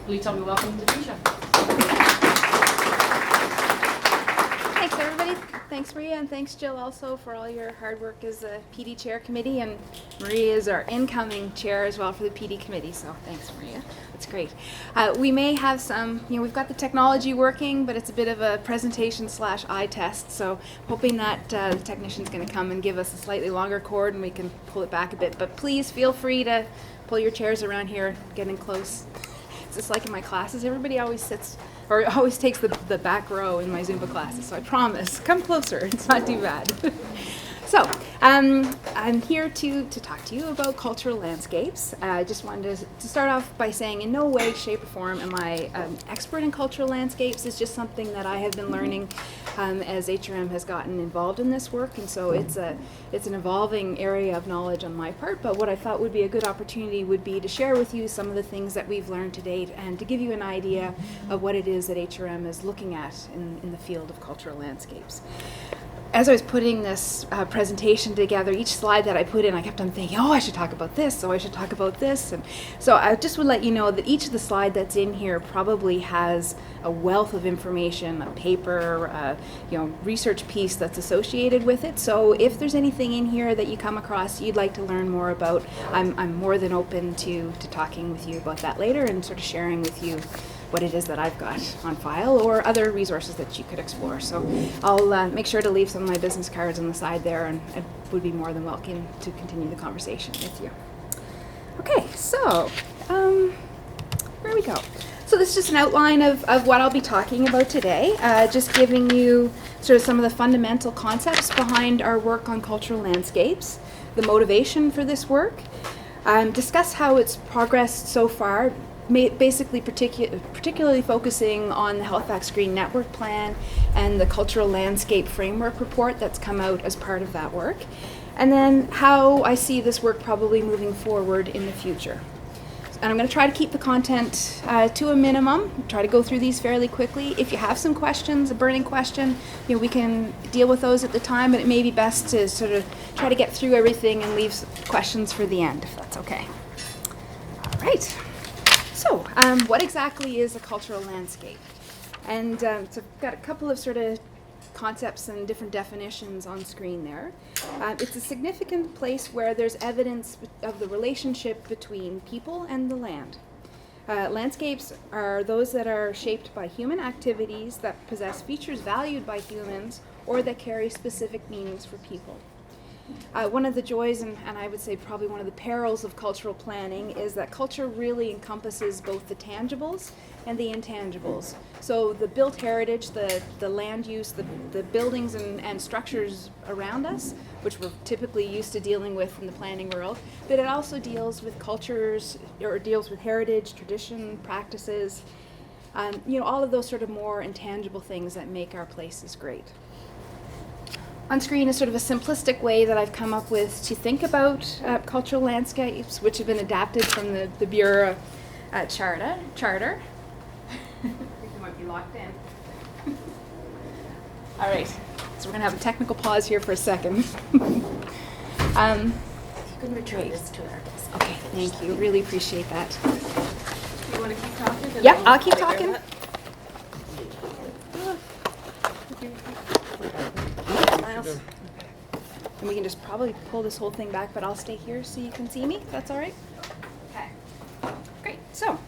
Please tell me welcome to Leticia. Thanks, everybody. Thanks, Maria, and thanks, Jill, also for all your hard work as the PD Chair Committee, and Maria is our incoming chair as well for the PD Committee, so thanks, Maria. That's great. We may have some, we've got the technology working, but it's a bit of a presentation / eye test, so hoping that the technician's going to come and give us a slightly longer cord and we can pull it back a bit, but please feel free to pull your chairs around here, get in close. It's just like in my classes, everybody always sits or always takes the back row in my Zumba classes, so I promise, come closer, it's not too bad. So, I'm here to talk to you about cultural landscapes. I just wanted to start off by saying in no way, shape, or form am I an expert in cultural landscapes. It's just something that I have been learning as HRM has gotten involved in this work, and so it's an evolving area of knowledge on my part, but what I thought would be a good opportunity would be to share with you some of the things that we've learned to date and to give you an idea of what it is that HRM is looking at in the field of cultural landscapes. As I was putting this presentation together, each slide that I put in, I kept on thinking, oh, I should talk about this, oh, I should talk about this. And so I just would let you know that each of the slides that's in here probably has a wealth of information, a paper, research piece that's associated with it. So if there's anything in here that you come across you'd like to learn more about, I'm more than open to talking with you about that later and sort of sharing with you what it is that I've got on file or other resources that you could explore. So I'll make sure to leave some of my business cards on the side there, and I would be more than welcome to continue the conversation with you. Okay, so where we go. So this is just an outline of what I'll be talking about today, just giving you sort of some of the fundamental concepts behind our work on cultural landscapes, the motivation for this work, discuss how it's progressed so far, basically particularly focusing on the Halifax Green Network Plan and the Cultural Landscape Framework Report that's come out as part of that work, and then how I see this work probably moving forward in the future. And I'm going to try to keep the content to a minimum, try to go through these fairly quickly. If you have some questions, a burning question, we can deal with those at the time, but it may be best to sort of try to get through everything and leave questions for the end, if that's okay. All right. So, what exactly is a cultural landscape? And so I've got a couple of sort of concepts and different definitions on screen there. It's a significant place where there's evidence of the relationship between people and the land. Landscapes are those that are shaped by human activities that possess features valued by humans or that carry specific meanings for people. One of the joys, and I would say probably one of the perils of cultural planning, is that culture really encompasses both the tangibles and the intangibles. So the built heritage, the land use, the buildings and structures around us, which we're typically used to dealing with in the planning world, but it also deals with cultures, or deals with heritage, tradition, practices, all of those sort of more intangible things that make our places great. On screen is sort of a simplistic way that I've come up with to think about cultural landscapes, which have been adapted from the Bureau Charter. I think you might be locked in. All right, so we're going to have a technical pause here for a second. You can return this to our desk. Okay, thank you. Really appreciate that. You want to keep talking? Yep, I'll keep talking. And we can just probably pull this whole thing back, but I'll stay here so you can see me, if that's all right? Okay, great. So,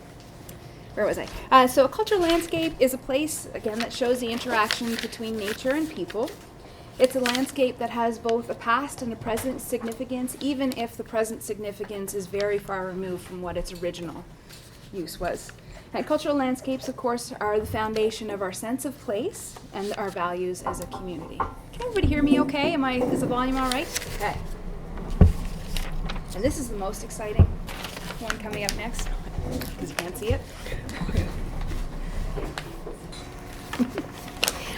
where was I? So a cultural landscape is a place, again, that shows the interaction between nature and people. It's a landscape that has both a past and a present significance, even if the present significance is very far removed from what its original use was. And cultural landscapes, of course, are the foundation of our sense of place and our values as a community. Can everybody hear me okay? Is the volume all right? Okay. And this is the most exciting one coming up next, because you can't see it.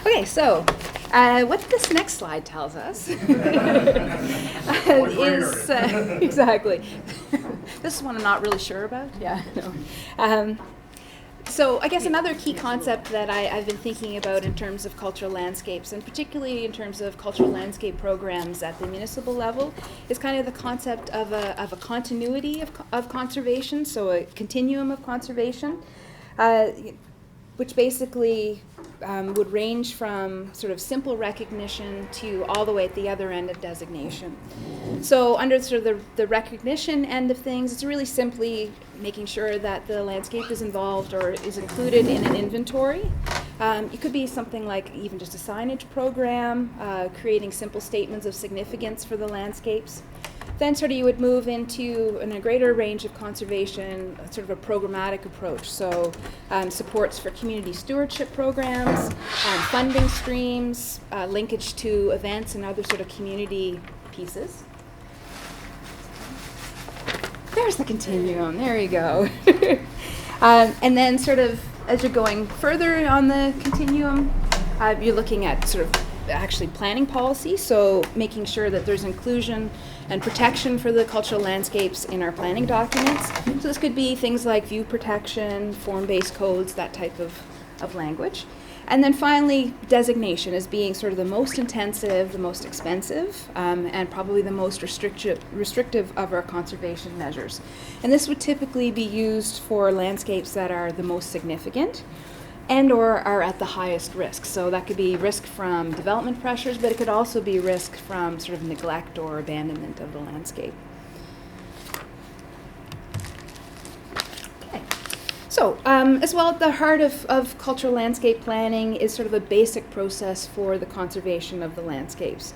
Okay, so what this next slide tells us is exactly. This is one I'm not really sure about. Yeah. No. So I guess another key concept that I've been thinking about in terms of cultural landscapes, and particularly in terms of cultural landscape programs at the municipal level, is kind of the concept of a continuity of conservation, so a continuum of conservation. uh, which basically would range from sort of simple recognition to all the way at the other end of designation. So under sort of the recognition end of things, it's really simply making sure that the landscape is involved or is included in an inventory. It could be something like even just a signage program, creating simple statements of significance for the landscapes. Then sort of you would move into a greater range of conservation, sort of a programmatic approach. So supports for community stewardship programs, funding streams, linkage to events and other sort of community pieces. There's the continuum, there you go. And then sort of as you're going further on the continuum, you're looking at sort of actually planning policy, so making sure that there's inclusion and protection for the cultural landscapes in our planning documents. So this could be things like view protection, form-based codes, that type of language. And then finally, designation as being sort of the most intensive, the most expensive, and probably the most restrictive of our conservation measures. And this would typically be used for landscapes that are the most significant and or are at the highest risk. So that could be risk from development pressures, but it could also be risk from sort of neglect or abandonment of the landscape. Okay. So as well, at the heart of cultural landscape planning is sort of a basic process for the conservation of the landscapes.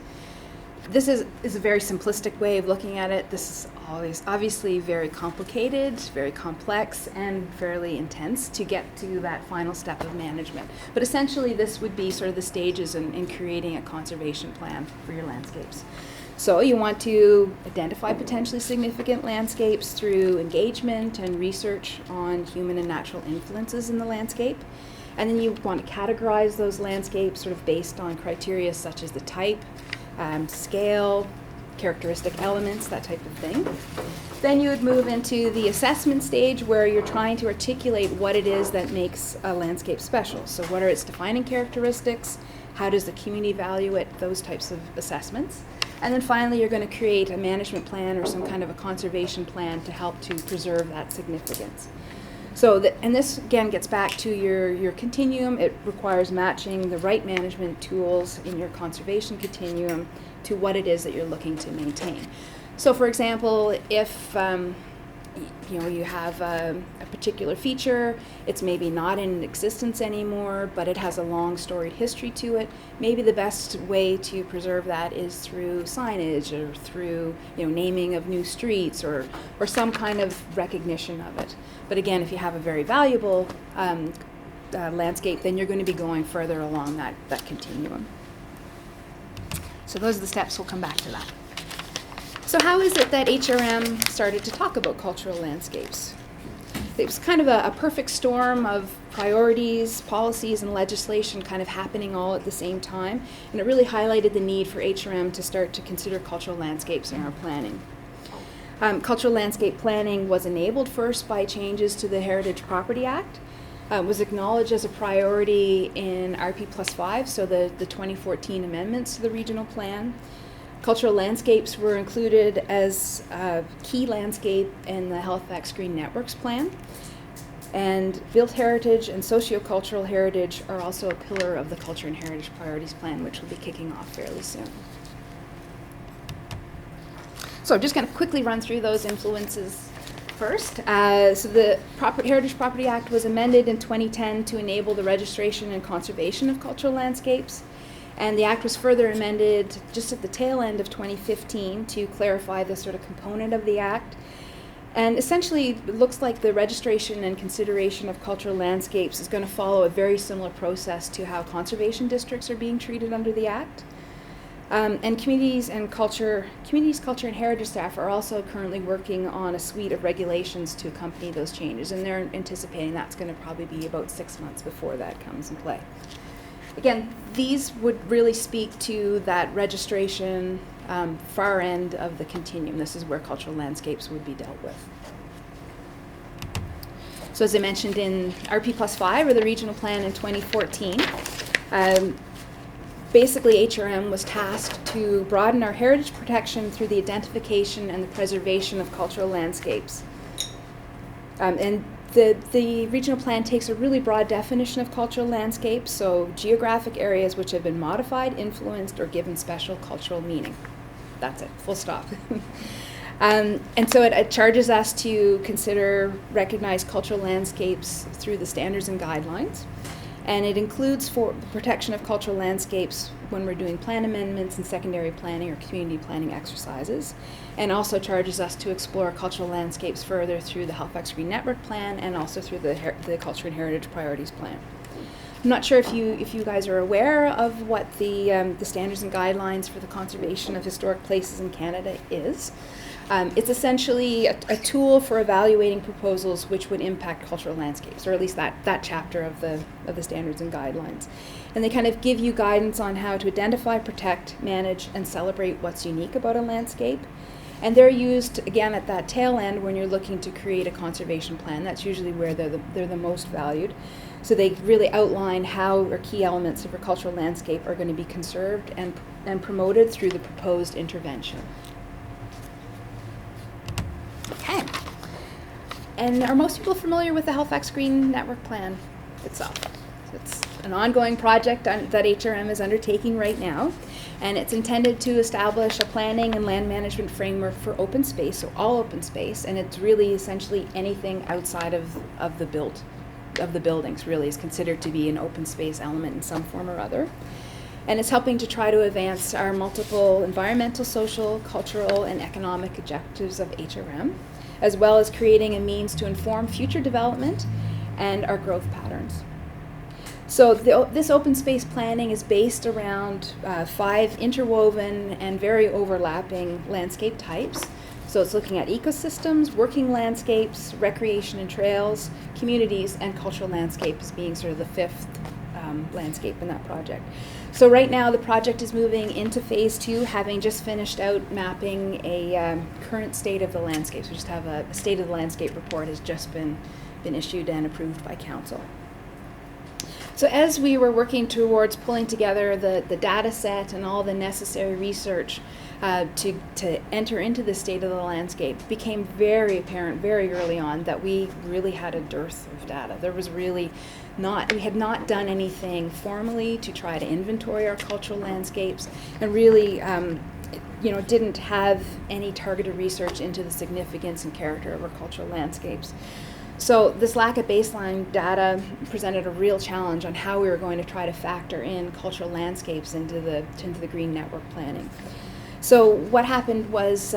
This is a very simplistic way of looking at it. This is always obviously very complicated, very complex, and fairly intense to get to that final step of management. But essentially, this would be sort of the stages in creating a conservation plan for your landscapes. So you want to identify potentially significant landscapes through engagement and research on human and natural influences in the landscape. And then you want to categorize those landscapes sort of based on criteria such as the type, scale, characteristic elements, that type of thing. Then you would move into the assessment stage where you're trying to articulate what it is that makes a landscape special. So what are its defining characteristics? How does the community value it? Those types of assessments. And then finally, you're going to create a management plan or some kind of a conservation plan to help to preserve that significance. So, and this again gets back to your continuum. It requires matching the right management tools in your conservation continuum to what it is that you're looking to maintain. So, for example, if you have a particular feature, it's maybe not in existence anymore, but it has a long storied history to it. Maybe the best way to preserve that is through signage or through naming of new streets or some kind of recognition of it. But again, if you have a very valuable landscape, then you're going to be going further along that continuum. So those are the steps. We'll come back to that. So how is it that HRM started to talk about cultural landscapes? It was kind of a perfect storm of priorities, policies, and legislation kind of happening all at the same time, and it really highlighted the need for HRM to start to consider cultural landscapes in our planning. Cultural landscape planning was enabled first by changes to the Heritage Property Act, was acknowledged as a priority in RP+5, so the 2014 amendments to the regional plan. Cultural landscapes were included as a key landscape in the Halifax Green Networks Plan. And built heritage and sociocultural heritage are also a pillar of the Culture and Heritage Priorities Plan, which will be kicking off fairly soon. So I'm just going to quickly run through those influences first. So the Heritage Property Act was amended in 2010 to enable the registration and conservation of cultural landscapes. And the Act was further amended just at the tail end of 2015 to clarify the sort of component of the Act. And essentially, it looks like the registration and consideration of cultural landscapes is going to follow a very similar process to how conservation districts are being treated under the Act. And communities, culture and heritage staff are also currently working on a suite of regulations to accompany those changes. And they're anticipating that's going to probably be about 6 months before that comes in play. Again, these would really speak to that registration far end of the continuum. This is where cultural landscapes would be dealt with. So as I mentioned in RP+5, or the regional plan in 2014, basically HRM was tasked to broaden our heritage protection through the identification and the preservation of cultural landscapes. And The regional plan takes a really broad definition of cultural landscapes, so geographic areas which have been modified, influenced, or given special cultural meaning. That's it, full stop. And so it charges us to consider recognized cultural landscapes through the standards and guidelines. And it includes for the protection of cultural landscapes when we're doing plan amendments and secondary planning or community planning exercises, and also charges us to explore cultural landscapes further through the Halifax Green Network Plan and also through the Culture and Heritage Priorities Plan. I'm not sure if you guys are aware of what the standards and guidelines for the conservation of historic places in Canada is. It's essentially a tool for evaluating proposals which would impact cultural landscapes, or at least that chapter of the standards and guidelines. And they kind of give you guidance on how to identify, protect, manage, and celebrate what's unique about a landscape. And they're used, again, at that tail end when you're looking to create a conservation plan. That's usually where they're the most valued. So they really outline how or key elements of a cultural landscape are going to be conserved and promoted through the proposed intervention. Okay. And are most people familiar with the Halifax Green Network Plan itself? So it's an ongoing project that HRM is undertaking right now, and it's intended to establish a planning and land management framework for open space, so all open space, and it's really essentially anything outside of the buildings really is considered to be an open space element in some form or other. And it's helping to try to advance our multiple environmental, social, cultural, and economic objectives of HRM, as well as creating a means to inform future development and our growth patterns. So this open space planning is based around 5 interwoven and very overlapping landscape types. So it's looking at ecosystems, working landscapes, recreation and trails, communities, and cultural landscapes being sort of the 5th landscape in that project. So right now the project is moving into phase 2, having just finished out mapping a current state of the landscapes. We just have a state of the landscape report has just been issued and approved by council. So as we were working towards pulling together the data set and all the necessary research to enter into the state of the landscape, it became very apparent very early on that we really had a dearth of data. There was really we had not done anything formally to try to inventory our cultural landscapes, and really didn't have any targeted research into the significance and character of our cultural landscapes. So this lack of baseline data presented a real challenge on how we were going to try to factor in cultural landscapes into the green network planning. So what happened was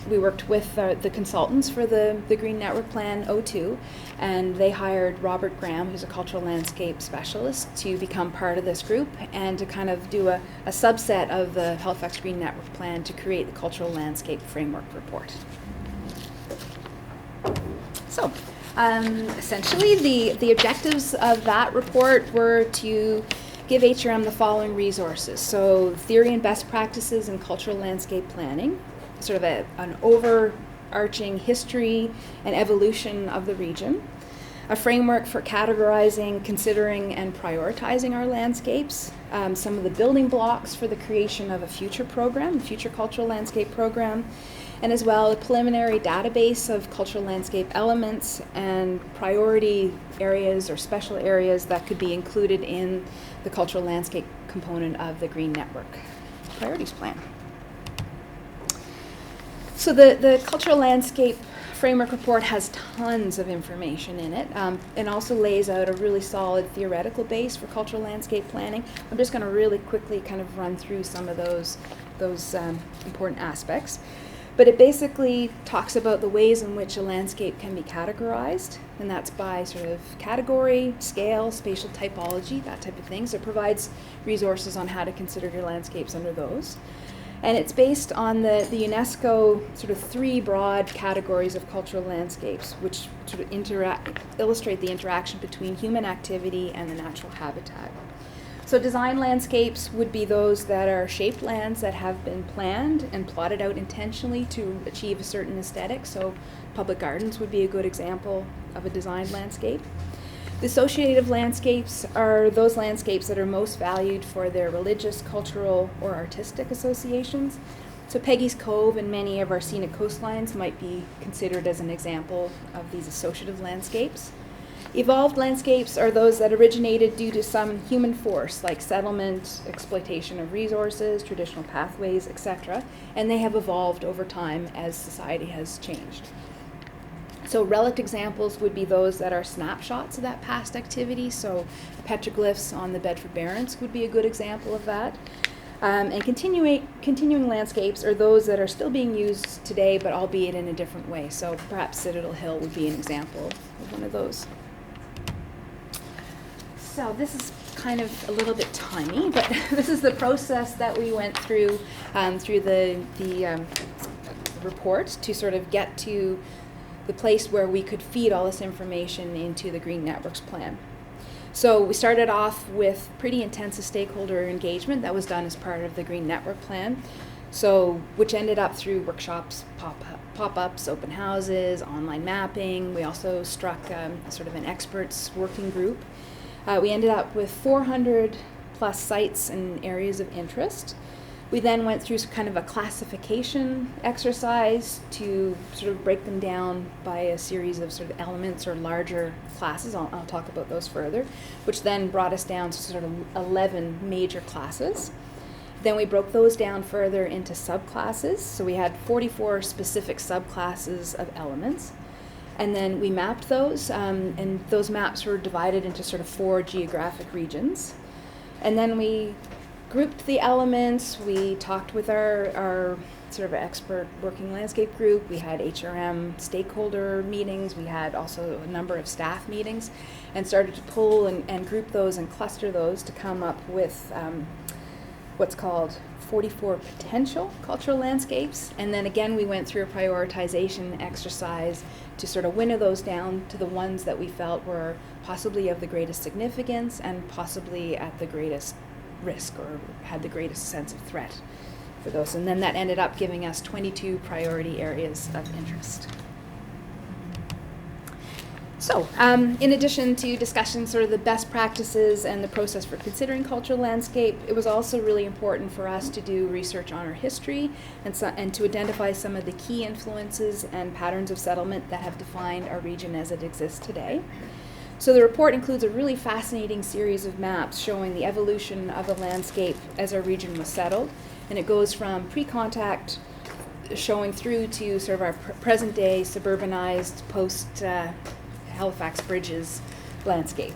we worked with the consultants for the Green Network Plan 02, and they hired Robert Graham, who's a cultural landscape specialist, to become part of this group and to kind of do a subset of the Halifax Green Network Plan to create the Cultural Landscape Framework Report. So essentially the objectives of that report were to give HRM the following resources. So theory and best practices in cultural landscape planning, sort of an overarching history and evolution of the region, a framework for categorizing, considering, and prioritizing our landscapes, some of the building blocks for the creation of a future program, a future cultural landscape program, and as well a preliminary database of cultural landscape elements and priority areas or special areas that could be included in the cultural landscape component of the Green Network Priorities Plan. So the Cultural Landscape Framework Report has tons of information in it, and also lays out a really solid theoretical base for cultural landscape planning. I'm just going to really quickly kind of run through some of those important aspects. But it basically talks about the ways in which a landscape can be categorized, and that's by sort of category, scale, spatial typology, that type of thing. So it provides resources on how to consider your landscapes under those. And it's based on the UNESCO sort of 3 broad categories of cultural landscapes, which sort of illustrate the interaction between human activity and the natural habitat. So design landscapes would be those that are shaped lands that have been planned and plotted out intentionally to achieve a certain aesthetic. So public gardens would be a good example of a designed landscape. The associative landscapes are those landscapes that are most valued for their religious, cultural, or artistic associations. So Peggy's Cove and many of our scenic coastlines might be considered as an example of these associative landscapes. Evolved landscapes are those that originated due to some human force, like settlement, exploitation of resources, traditional pathways, etc., and they have evolved over time as society has changed. So relic examples would be those that are snapshots of that past activity. So petroglyphs on the Bedford Barrens would be a good example of that. And continuing landscapes are those that are still being used today, but albeit in a different way. So perhaps Citadel Hill would be an example of one of those. So this is kind of a little bit tiny, but this is the process that we went through the report to sort of get to the place where we could feed all this information into the Green Networks plan. So we started off with pretty intensive stakeholder engagement that was done as part of the Green Network plan, so which ended up through workshops, pop-ups, open houses, online mapping. We also struck sort of an experts working group. We ended up with 400 plus sites and areas of interest. We then went through kind of a classification exercise to sort of break them down by a series of sort of elements or larger classes. I'll talk about those further, which then brought us down to sort of 11 major classes. Then we broke those down further into subclasses. So we had 44 specific subclasses of elements. And then we mapped those, and those maps were divided into sort of 4 geographic regions. And then we grouped the elements. We talked with our sort of expert working landscape group. We had HRM stakeholder meetings. We had also a number of staff meetings, and started to pull and group those and cluster those to come up with what's called 44 potential cultural landscapes. And then again, we went through a prioritization exercise to sort of winnow those down to the ones that we felt were possibly of the greatest significance and possibly at the greatest risk or had the greatest sense of threat for those. And then that ended up giving us 22 priority areas of interest. So, in addition to discussing sort of the best practices and the process for considering cultural landscape, it was also really important for us to do research on our history and to identify some of the key influences and patterns of settlement that have defined our region as it exists today. So the report includes a really fascinating series of maps showing the evolution of the landscape as our region was settled, and it goes from pre-contact showing through to sort of our present-day suburbanized post-Halifax Bridges landscape.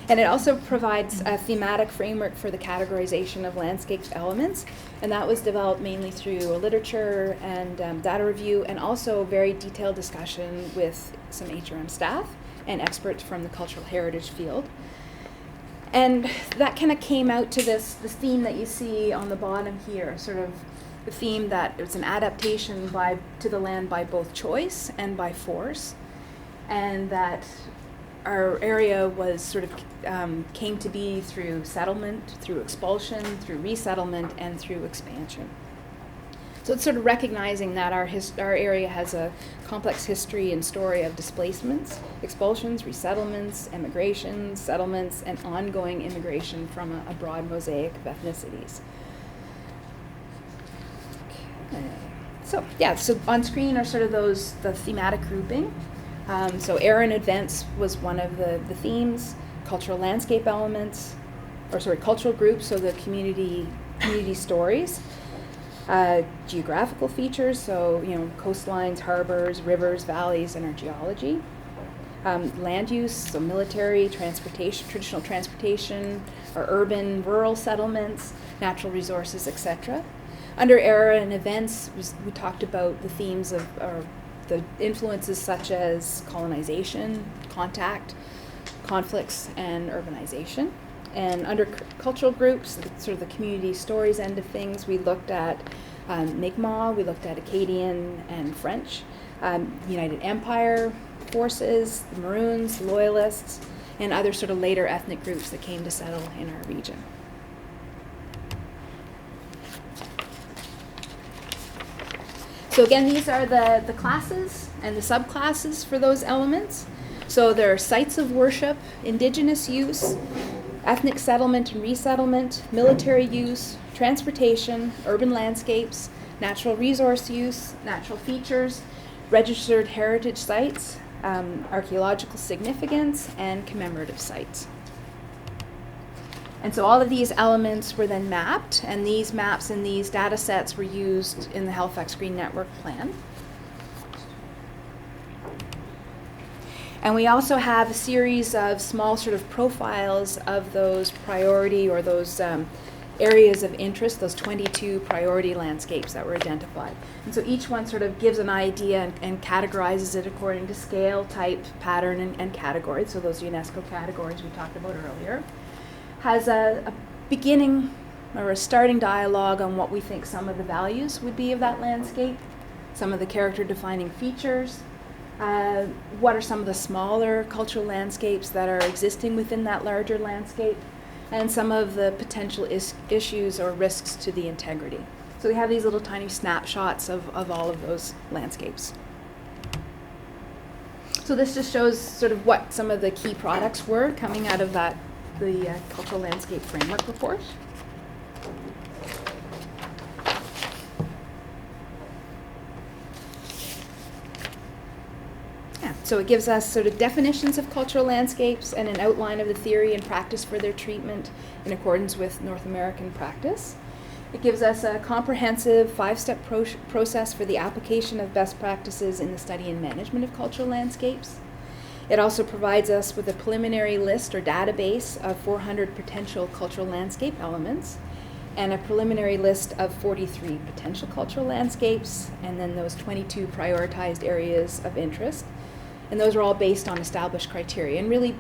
And it also provides a thematic framework for the categorization of landscape elements, and that was developed mainly through a literature and data review, and also very detailed discussion with some HRM staff and experts from the cultural heritage field. And that kind of came out to this theme that you see on the bottom here, sort of the theme that it's an adaptation to the land by both choice and by force, and that our area was sort of came to be through settlement, through expulsion, through resettlement, and through expansion. So it's sort of recognizing that our area has a complex history and story of displacements, expulsions, resettlements, emigration, settlements, and ongoing immigration from a broad mosaic of ethnicities. Okay. So on screen are sort of the thematic grouping. So era and events was one of the themes, cultural landscape elements, cultural groups, so the community stories. Geographical features, so coastlines, harbors, rivers, valleys, and our geology. Land use, so military, transportation, traditional transportation, or urban, rural settlements, natural resources, etc. Under era and events, we talked about the themes of the influences such as colonization, contact, conflicts, and urbanization. And under cultural groups, sort of the community stories end of things, we looked at Mi'kmaq, we looked at Acadian and French, United Empire forces, the Maroons, Loyalists, and other sort of later ethnic groups that came to settle in our region. So again, these are the classes and the subclasses for those elements. So there are sites of worship, indigenous use, ethnic settlement and resettlement, military use, transportation, urban landscapes, natural resource use, natural features, registered heritage sites, archaeological significance, and commemorative sites. And so all of these elements were then mapped, and these maps and these data sets were used in the Halifax Green Network Plan. And we also have a series of small sort of profiles of those priority or those areas of interest, those 22 priority landscapes that were identified. And so each one sort of gives an idea and categorizes it according to scale, type, pattern, and category. So those UNESCO categories we talked about earlier. Has a beginning or a starting dialogue on what we think some of the values would be of that landscape, some of the character defining features, what are some of the smaller cultural landscapes that are existing within that larger landscape, and some of the potential issues or risks to the integrity. So we have these little tiny snapshots of all of those landscapes. So this just shows sort of what some of the key products were coming out of the Cultural Landscape Framework Report. So it gives us sort of definitions of cultural landscapes and an outline of the theory and practice for their treatment in accordance with North American practice. It gives us a comprehensive 5-step process for the application of best practices in the study and management of cultural landscapes. It also provides us with a preliminary list or database of 400 potential cultural landscape elements and a preliminary list of 43 potential cultural landscapes, and then those 22 prioritized areas of interest. And those are all based on established criteria. And really,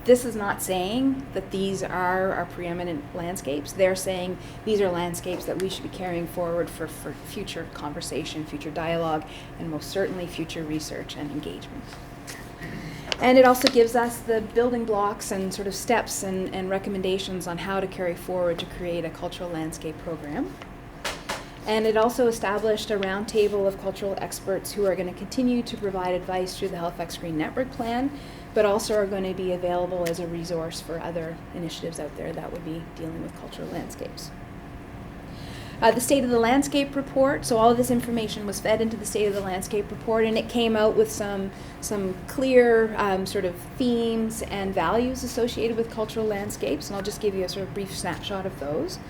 this is not saying that these are our preeminent landscapes. They're saying these are landscapes that we should be carrying forward for future conversation, future dialogue, and most certainly future research and engagement. And it also gives us the building blocks and sort of steps and recommendations on how to carry forward to create a cultural landscape program. And it also established a roundtable of cultural experts who are going to continue to provide advice through the Halifax Green Network Plan, but also are going to be available as a resource for other initiatives out there that would be dealing with cultural landscapes. The State of the Landscape Report, so all of this information was fed into the State of the Landscape Report, and it came out with some clear sort of themes and values associated with cultural landscapes, and I'll just give you a sort of brief snapshot of those.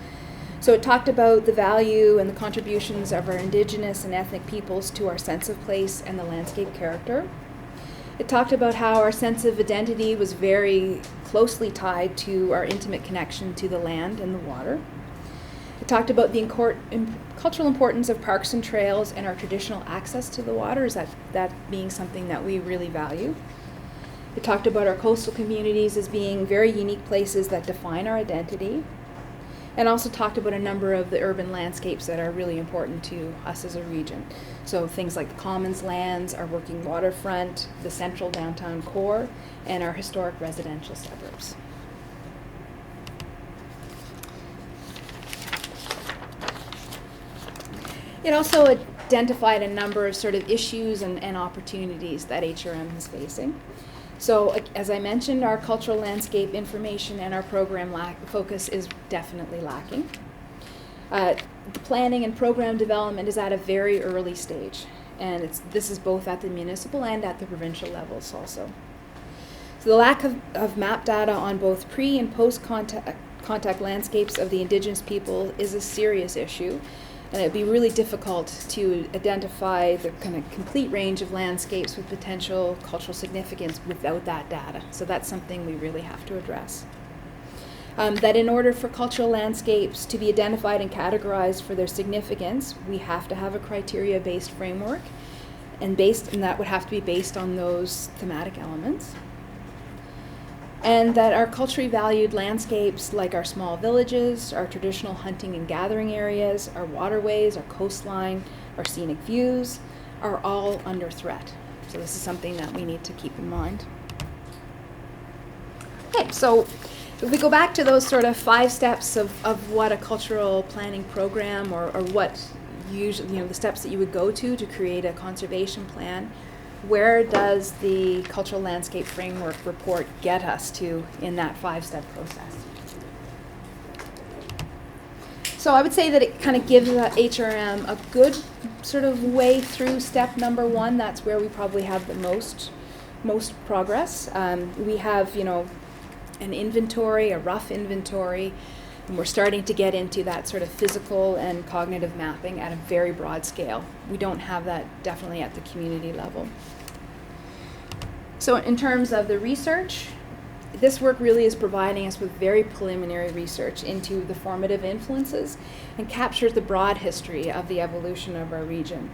So it talked about the value and the contributions of our Indigenous and ethnic peoples to our sense of place and the landscape character. It talked about how our sense of identity was very closely tied to our intimate connection to the land and the water. It talked about the cultural importance of parks and trails and our traditional access to the water, that being something that we really value. It talked about our coastal communities as being very unique places that define our identity, and also talked about a number of the urban landscapes that are really important to us as a region. So things like the commons lands, our working waterfront, the central downtown core, and our historic residential suburbs. It also identified a number of sort of issues and opportunities that HRM is facing. So, as I mentioned, our cultural landscape information and our program focus is definitely lacking. The planning and program development is at a very early stage, and this is both at the municipal and at the provincial levels also. So the lack of map data on both pre- and post-contact landscapes of the Indigenous people is a serious issue, and it'd be really difficult to identify the kind of complete range of landscapes with potential cultural significance without that data. So that's something we really have to address. That in order for cultural landscapes to be identified and categorized for their significance, we have to have a criteria-based framework, and that would have to be based on those thematic elements. And that our culturally valued landscapes, like our small villages, our traditional hunting and gathering areas, our waterways, our coastline, our scenic views, are all under threat. So this is something that we need to keep in mind. Okay, so if we go back to those sort of 5 steps of what a cultural planning program or what usually, the steps that you would go to create a conservation plan, where does the Cultural Landscape Framework Report get us to in that 5-step process? So I would say that it kind of gives HRM a good sort of way through step number one. That's where we probably have the most progress. We have, an inventory, a rough inventory, and we're starting to get into that sort of physical and cognitive mapping at a very broad scale. We don't have that definitely at the community level. So in terms of the research, this work really is providing us with very preliminary research into the formative influences and captures the broad history of the evolution of our region.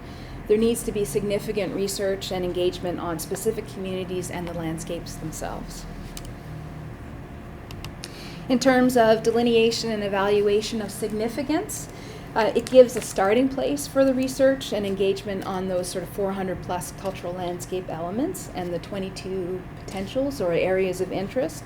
There needs to be significant research and engagement on specific communities and the landscapes themselves. In terms of delineation and evaluation of significance, it gives a starting place for the research and engagement on those sort of 400 plus cultural landscape elements and the 22 potentials or areas of interest.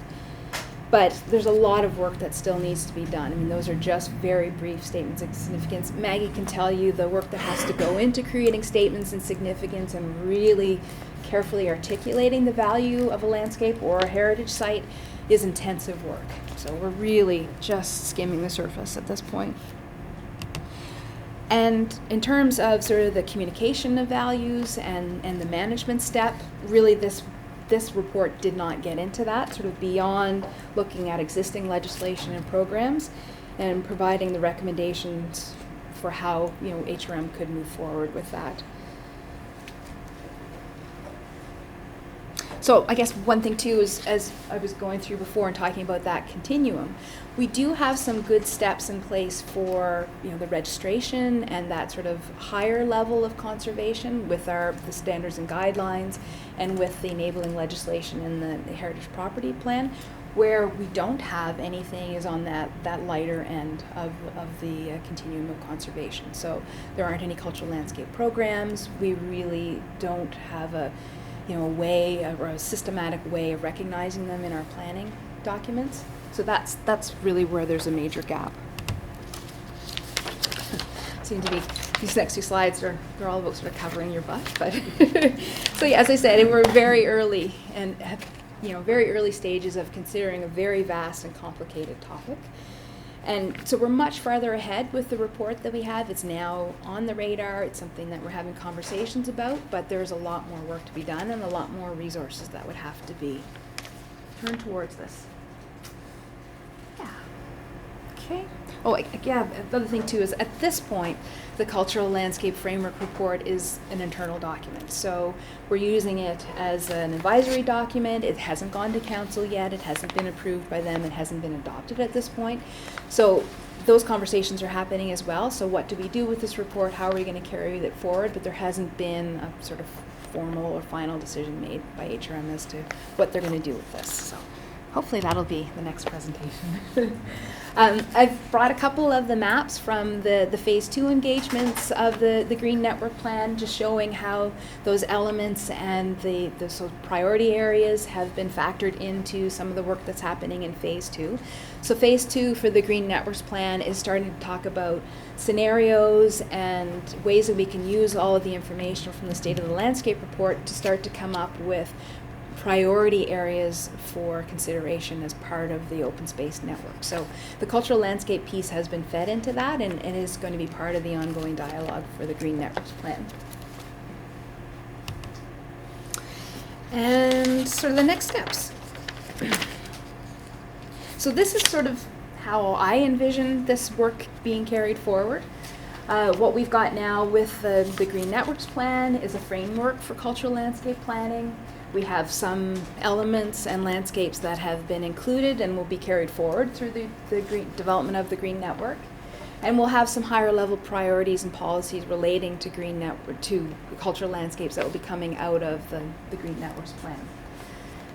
But there's a lot of work that still needs to be done. I mean, those are just very brief statements of significance. Maggie can tell you the work that has to go into creating statements of significance and really carefully articulating the value of a landscape or a heritage site is intensive work. So we're really just skimming the surface at this point. And in terms of sort of the communication of values and the management step, really this report did not get into that, sort of beyond looking at existing legislation and programs and providing the recommendations for how HRM could move forward with that. So I guess one thing too is, as I was going through before and talking about that continuum, we do have some good steps in place for the registration and that sort of higher level of conservation with the standards and guidelines and with the enabling legislation in the Heritage Property Plan. Where we don't have anything is on that lighter end of the continuum of conservation. So there aren't any cultural landscape programs. We really don't have a way or a systematic way of recognizing them in our planning documents. So that's really where there's a major gap. Seem to be these next two slides they're all about sort of covering your butt, but so yeah, as I said, we're very early and very early stages of considering a very vast and complicated topic. And so we're much farther ahead with the report that we have. It's now on the radar. It's something that we're having conversations about, but there's a lot more work to be done and a lot more resources that would have to be turned towards this. Yeah. Okay. Oh, yeah, the other thing too is at this point, the Cultural Landscape Framework Report is an internal document. So we're using it as an advisory document. It hasn't gone to council yet. It hasn't been approved by them. It hasn't been adopted at this point. So those conversations are happening as well. So what do we do with this report? How are we going to carry it forward? But there hasn't been a sort of formal or final decision made by HRM as to what they're going to do with this. So hopefully that'll be the next presentation. I've brought a couple of the maps from the phase 2 engagements of the Green Network Plan, just showing how those elements and the sort of priority areas have been factored into some of the work that's happening in phase 2. So phase 2 for the Green Networks Plan is starting to talk about scenarios and ways that we can use all of the information from the State of the Landscape Report to start to come up with priority areas for consideration as part of the open space network. So the cultural landscape piece has been fed into that and is going to be part of the ongoing dialogue for the Green Networks Plan. And sort of the next steps. So this is sort of how I envision this work being carried forward. What we've got now with the Green Networks Plan is a framework for cultural landscape planning. We have some elements and landscapes that have been included and will be carried forward through the development of the Green Network. And we'll have some higher level priorities and policies relating to to cultural landscapes that will be coming out of the Green Networks Plan.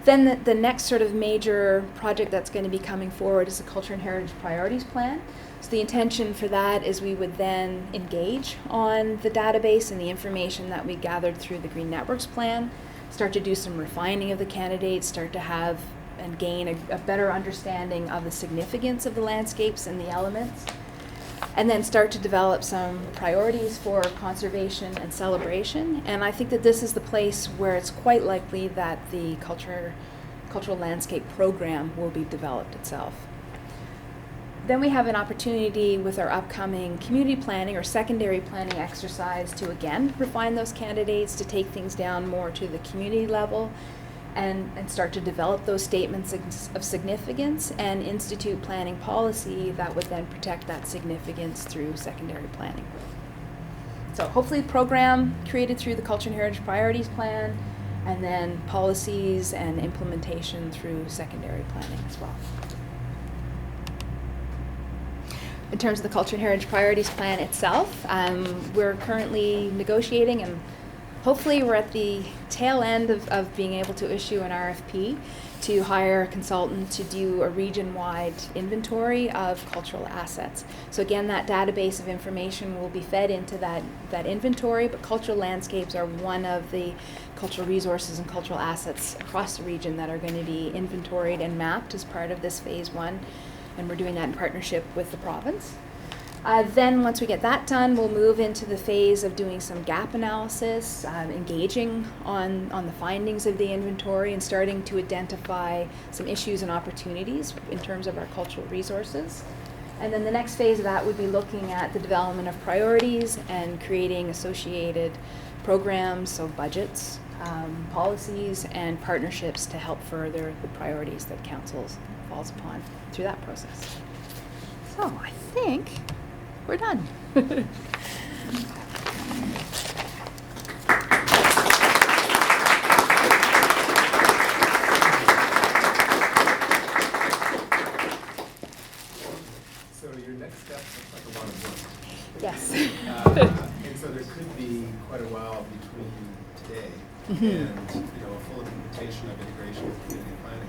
Then the next sort of major project that's going to be coming forward is the Culture and Heritage Priorities Plan. So the intention for that is we would then engage on the database and the information that we gathered through the Green Networks Plan, start to do some refining of the candidates, start to have and gain a better understanding of the significance of the landscapes and the elements, and then start to develop some priorities for conservation and celebration. And I think that this is the place where it's quite likely that the cultural landscape program will be developed itself. Then we have an opportunity with our upcoming community planning or secondary planning exercise to again refine those candidates, to take things down more to the community level and start to develop those statements of significance and institute planning policy that would then protect that significance through secondary planning. So hopefully the program created through the Culture and Heritage Priorities Plan, and then policies and implementation through secondary planning as well. In terms of the Culture and Heritage Priorities Plan itself, we're currently negotiating, and hopefully we're at the tail end of being able to issue an RFP to hire a consultant to do a region-wide inventory of cultural assets. So again, that database of information will be fed into that inventory, but cultural landscapes are one of the cultural resources and cultural assets across the region that are going to be inventoried and mapped as part of this phase 1, and we're doing that in partnership with the province. Then once we get that done, we'll move into the phase of doing some gap analysis, engaging on the findings of the inventory and starting to identify some issues and opportunities in terms of our cultural resources. And then the next phase of that would be looking at the development of priorities and creating associated programs, so budgets, policies, and partnerships to help further the priorities that council falls upon through that process. So I think we're done. So your next step looks like a lot of work. Yes. And so there could be quite a while between today and a full implementation of integration with community planning.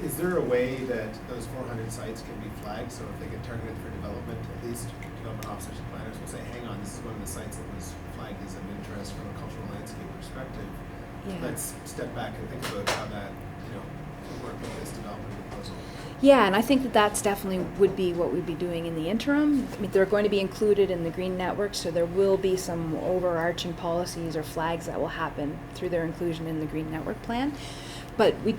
Is there a way that those 400 sites can be flagged so if they get targeted for development, at least development officers and planners will say, hang on, this is one of the sites that was flagged as of interest from a cultural landscape perspective. Yeah. Let's step back and think about how that, can work with this development proposal. Yeah, and I think that that's definitely would be what we'd be doing in the interim. I mean, they're going to be included in the Green Network, so there will be some overarching policies or flags that will happen through their inclusion in the Green Network plan. But we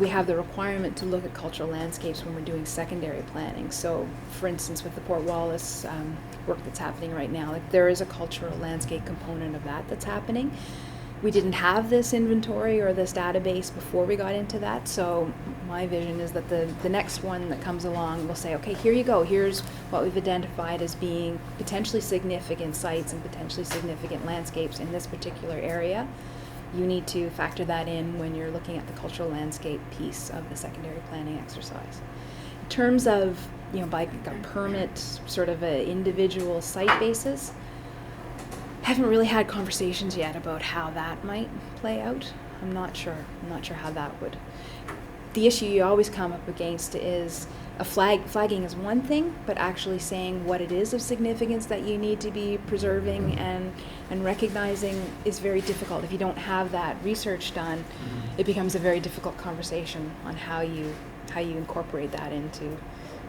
have the requirement to look at cultural landscapes when we're doing secondary planning. So, for instance, with the Port Wallace work that's happening right now, like there is a cultural landscape component of that that's happening. We didn't have this inventory or this database before we got into that, so my vision is that the next one that comes along will say, okay, here you go, here's what we've identified as being potentially significant sites and potentially significant landscapes in this particular area. You need to factor that in when you're looking at the cultural landscape piece of the secondary planning exercise. In terms of, by a permit, sort of an individual site basis, haven't really had conversations yet about how that might play out. I'm not sure how that would. The issue you always come up against is flagging is one thing, but actually saying what it is of significance that you need to be preserving and recognizing is very difficult. If you don't have that research done, it becomes a very difficult conversation on how you incorporate that into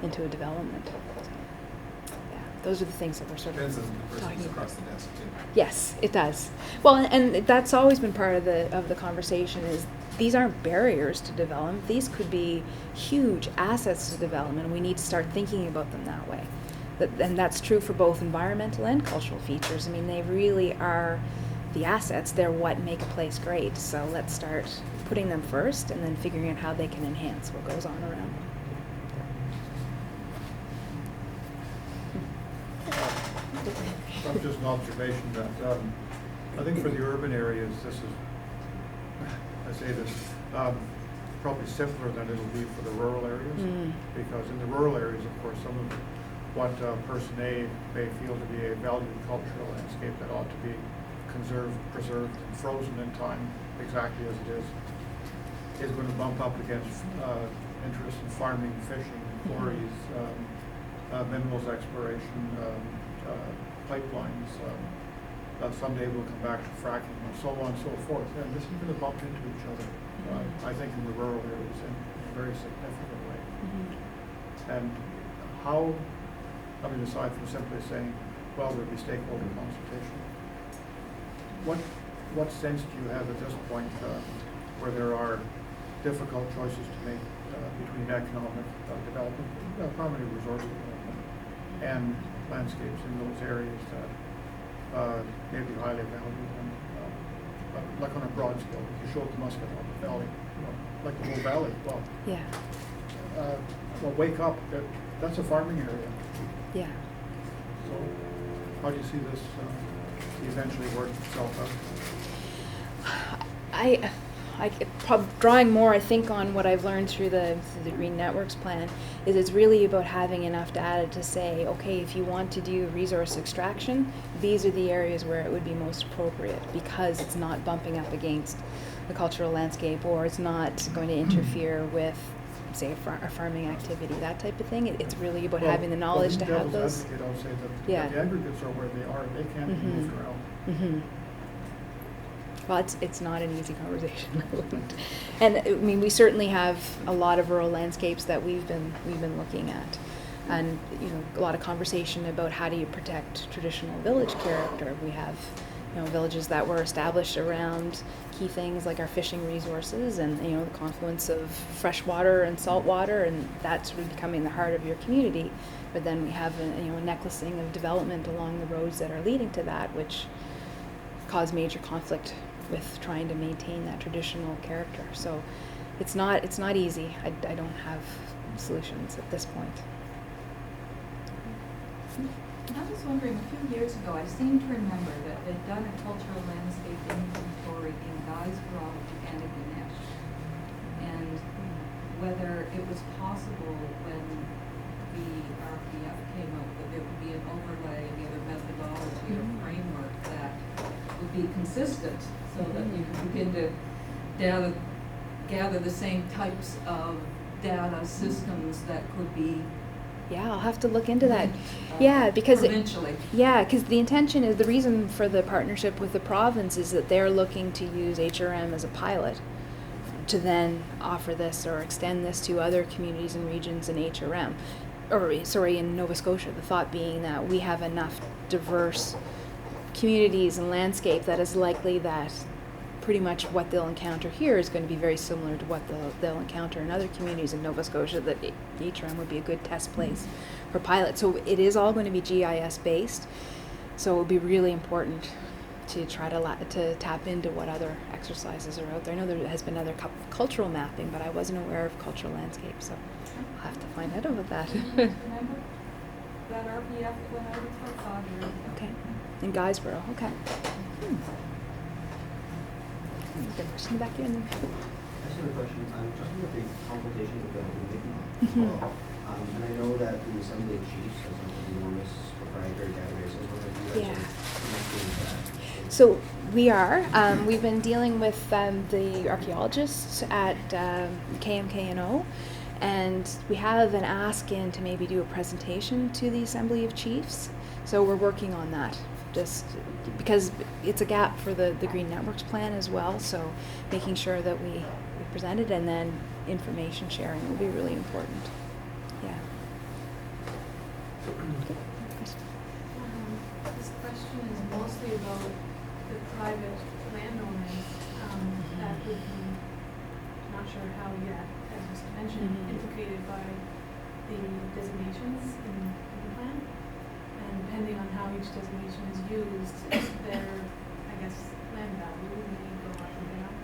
a development. So, yeah, those are the things that we're sort Depends of on the talking persons about. across the desk too. Yes, it does. Well, and that's always been part of the conversation is these aren't barriers to development. These could be huge assets to development, and we need to start thinking about them that way. And that's true for both environmental and cultural features. I mean, they really are the assets. They're what make a place great. So let's start putting them first and then figuring out how they can enhance what goes on around them. Just an observation that I think for the urban areas, this is, I say this, probably simpler than it'll be for the rural areas. Because in the rural areas, of course, some of what person A may feel to be a valued cultural landscape that ought to be conserved, preserved, and frozen in time, exactly as it is going to bump up against interest in farming, fishing, quarries, minerals exploration, pipelines. Someday we'll come back to fracking and so on and so forth. And this is going to bump into each other, I think, in the rural areas in a very significant way. And how, aside from simply saying, well, there'll be stakeholder consultation, what sense do you have at this point where there are difficult choices to make between economic development, primarily resort development, and landscapes in those areas that may be highly valued. And like on a broad scale, if you show up the Muscatine Valley, like the whole valley, Yeah. Well, wake up, that's a farming area. Yeah. So how do you see this eventually work itself out? Drawing more, I think, on what I've learned through the Green Networks plan, is it's really about having enough data to say, okay, if you want to do resource extraction, these are the areas where it would be most appropriate, because it's not bumping up against the cultural landscape, or it's not going to interfere with, say, a farming activity, that type of thing. It's really about having the knowledge to have those. I'll say that Yeah. the aggregates are where they are, they can't be moved around. Mm-hmm. Well, it's not an easy conversation, and I mean, we certainly have a lot of rural landscapes that we've been looking at, and a lot of conversation about how do you protect traditional village character. We have villages that were established around key things like our fishing resources, and the confluence of fresh water and salt water, and that's sort of becoming the heart of your community. But then we have a necklacing of development along the roads that are leading to that, which cause major conflict with trying to maintain that traditional character. So it's not easy. I don't have solutions at this point. I was wondering, a few years ago, I seem to remember that they'd done a cultural landscape inventory in Guysborough and in Ganesh, and whether it was possible when the RPF came out that there would be an overlay, either methodology or framework that would be consistent, so that you could begin to gather the same types of data systems that could be Yeah, I'll have to look into that. Yeah, because provincially. because the intention is, the reason for the partnership with the province is that they're looking to use HRM as a pilot to then offer this or extend this to other communities and regions in HRM, in Nova Scotia. The thought being that we have enough diverse communities and landscape that is likely that pretty much what they'll encounter here is going to be very similar to what they'll encounter in other communities in Nova Scotia, that HRM would be a good test place for pilots. So it is all going to be GIS based, so it would be really important to try to tap into what other exercises are out there. I know there has been other cultural mapping, but I wasn't aware of cultural landscape, so I'll have to find out about that. Remember that RPF went out for 5 years ago? Okay, in Guysborough, okay. Good question back here. I just have a question. Just with the consultation with the meeting, and I know that the Assembly of Chiefs has an enormous proprietary database. I was wondering if you guys are connecting that. So we are. We've been dealing with the archaeologists at KMKNO, and we have an ask in to maybe do a presentation to the Assembly of Chiefs. So we're working on that, just because it's a gap for the Green Networks plan as well. So making sure that we present it, and then information sharing will be really important. Yeah. This question is mostly about the private landowners that would be, not sure how yet, as was mentioned, implicated by the designations in the plan. And depending on how each designation is used, their, I guess, land value may go up or down,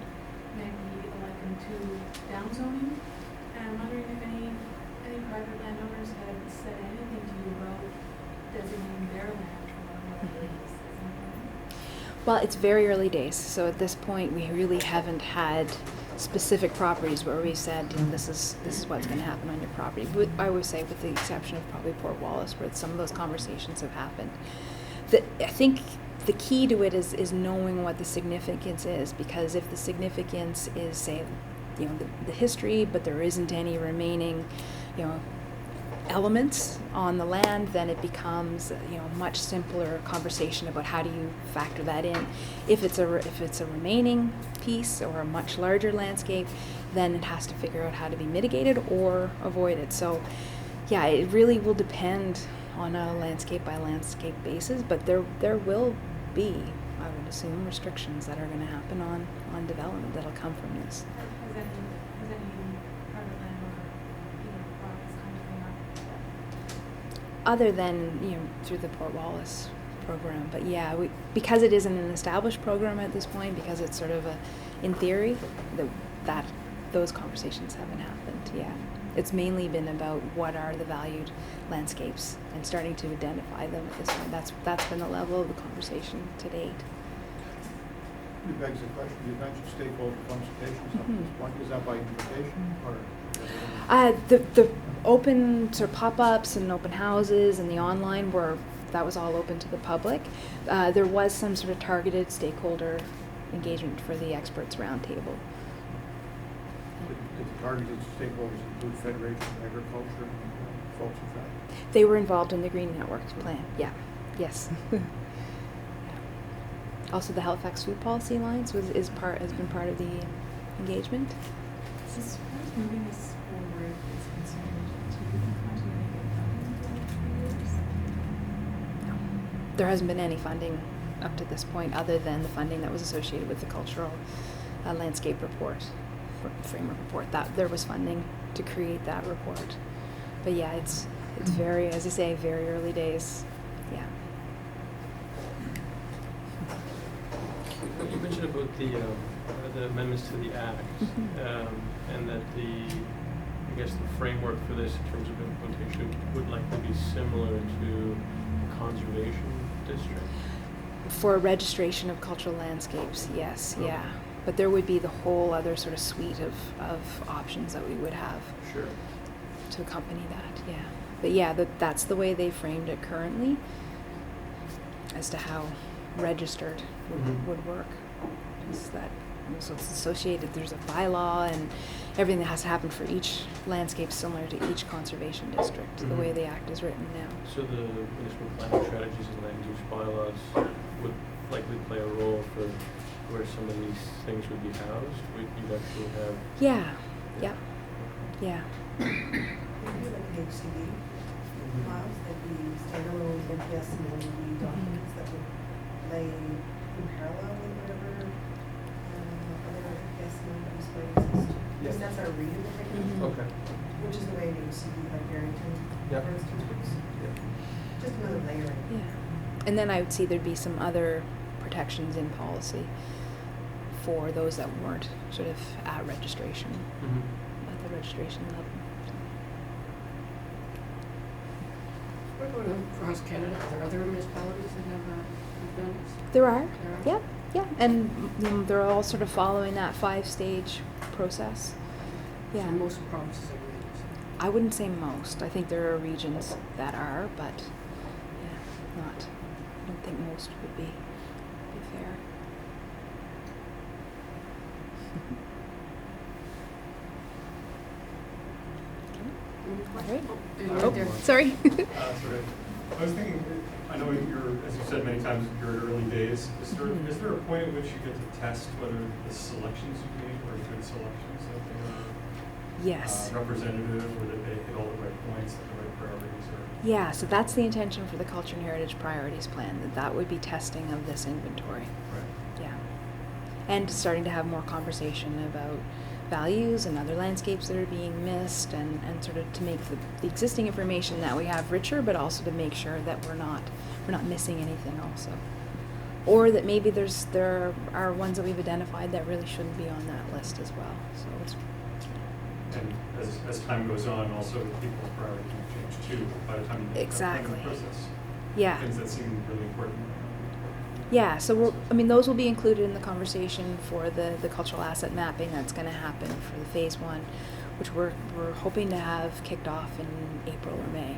may be likened to down zoning. And I'm wondering if any private landowners have said anything to you about designating their land for whatever it is. Well, it's very early days, so at this point we really haven't had specific properties where we said, this is what's going to happen on your property. But I would say, with the exception of probably Port Wallace, where some of those conversations have happened. I think the key to it is knowing what the significance is, because if the significance is, say, the history, but there isn't any remaining, elements on the land, then it becomes much simpler conversation about how do you factor that in. If it's a remaining piece or a much larger landscape, then it has to figure out how to be mitigated or avoided. So yeah, it really will depend on a landscape by landscape basis, but there will be, I would assume, restrictions that are going to happen on development that'll come from this. Has other than, through the Port Wallace program. But yeah, because it isn't an established program at this point, because it's sort of in theory, those conversations haven't happened. Yeah, it's mainly been about what are the valued landscapes and starting to identify them at this point. That's been the level of the conversation to date. It begs the question, you mentioned stakeholder consultations at this point. Is that by invitation or? The open sort of pop-ups and open houses and the online that was all open to the public. There was some sort of targeted stakeholder engagement for the experts roundtable. Did the targeted stakeholders include Federation of Agriculture and folks like that? They were involved in the Green Networks plan. Yeah. Yes. Also, the Halifax Food Policy Alliance has been part of the engagement. As far as moving this forward is concerned, do you think continuity of funding for years? No. There hasn't been any funding up to this point other than the funding that was associated with the cultural landscape report, framework report. That there was funding to create that report. But yeah, it's very, as I say, very early days. Yeah. You mentioned about the amendments to the Act, and that I guess the framework for this in terms of implementation would likely be similar to the conservation district. For registration of cultural landscapes, yes, yeah. But there would be the whole other sort of suite of options that we would have Sure. to accompany that, yeah. But yeah, that's the way they framed it currently as to how registered would work. Is that so it's associated, there's a bylaw and everything that has to happen for each landscape similar to each conservation district, the way the Act is written now. So the municipal planning strategies and land use bylaws would likely play a role for where some of these things would be housed? You'd actually have... Yeah, yeah, yeah. Maybe like an HCD files, that'd be standalone MPS and LED documents that would lay in parallel with whatever other MPS and LEDs might exist. Yes. And that's our reading of it, Okay. which is the way an HCD like Barrington, Yeah. for instance, works. Just another layering. Yeah. And then I would see there'd be some other protections in policy for those that weren't sort of at registration, at the registration level. We're going across Canada. Are there other municipalities that have done this? There are, There are? yep, yeah. And they're all sort of following that 5-stage process. Yeah. So most provinces are doing this. I wouldn't say most. I think there are regions that are, but yeah, not. I don't think most would be fair. All right. Right there. Sorry. Sorry. I was thinking, I know as you said many times, you're in early days. Is there a point at which you get to test whether the selections you made were good selections, that they were Yes. representative, or that they hit all the right points, and the right priorities? Yeah, so that's the intention for the Culture and Heritage Priorities Plan, that would be testing of this inventory. Right. Yeah. And starting to have more conversation about values and other landscapes that are being missed, and sort of to make the existing information that we have richer, but also to make sure that we're not missing anything also. Or that maybe there are ones that we've identified that really shouldn't be on that list as well. So it's And as time goes on, also people's priorities will change too, by the time you get to that Exactly. planning process. yeah. Things that seem really important. Yeah, so those will be included in the conversation for the cultural asset mapping that's going to happen for the phase 1, which we're hoping to have kicked off in April or May.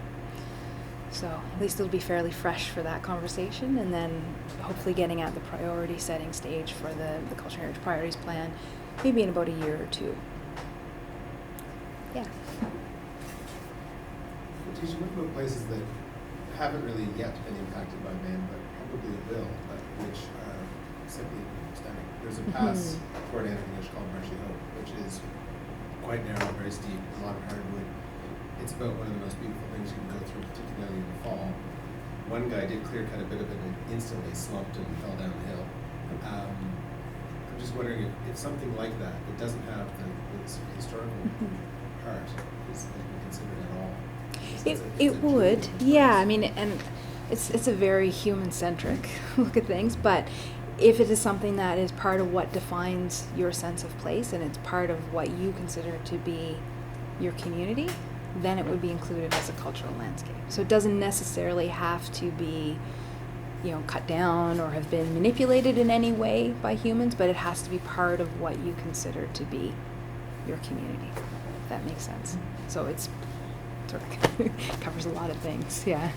So at least it'll be fairly fresh for that conversation, and then hopefully getting at the priority setting stage for the Culture and Heritage Priorities Plan, maybe in about a year or two. Yeah. Leticia, what about places that haven't really yet been impacted by ban, but probably will, but which are simply stunning? There's a pass toward Antigonish called Marshy Hope, which is quite narrow, very steep, a lot of hardwood. It's about one of the most beautiful things you can go through, particularly in the fall. One guy did clear cut a bit of it and instantly slumped and fell down the hill. I'm just wondering if something like that doesn't have the historical part is considered at all. It would, yeah. I mean, and it's a very human-centric look at things, but if it is something that is part of what defines your sense of place and it's part of what you consider to be your community, then it would be included as a cultural landscape. So it doesn't necessarily have to be, you know, cut down or have been manipulated in any way by humans, but it has to be part of what you consider to be your community, if that makes sense. So it's sort of covers a lot of things, yeah.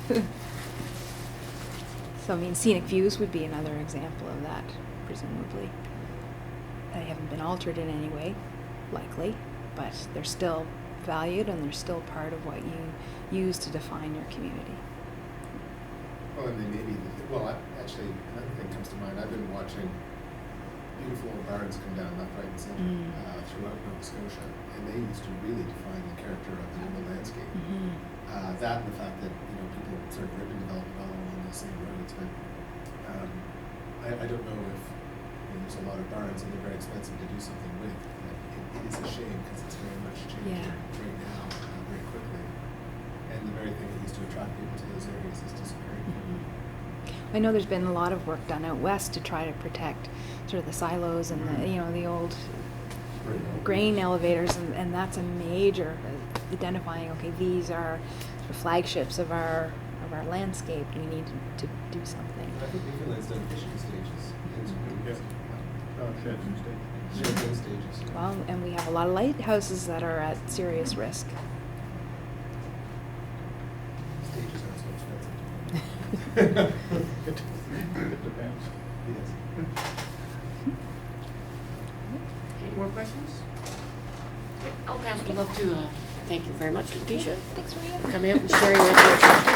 So I mean, scenic views would be another example of that, presumably. They haven't been altered in any way, likely, but they're still valued and they're still part of what you use to define your community. Well, and they may be, actually, another thing comes to mind. I've been watching beautiful old barns come down left, right, and center throughout Nova Scotia, and they used to really define the character of the urban landscape. That and the fact that, you know, people sort of urban development all along the same roads, but I don't know if, you know, there's a lot of barns and they're very expensive to do something with. It is a shame because it's very much changing right now, very quickly, and the very thing that used to attract people to those areas is disappearing. I know there's been a lot of work done out west to try to protect sort of the silos and the, you know, the old grain elevators, and that's a major identifying, okay, these are sort of flagships of our landscape. We need to do something. I think Newfoundland's done fishing stages. Sheds and stages. Sheds and stages. Yeah. Well, and we have a lot of lighthouses that are at serious risk. Stages aren't so expensive. It depends. Yes. Any more questions? LPPANS would love to thank you very much, Leticia, Thanks, Maria. for coming out and sharing your information.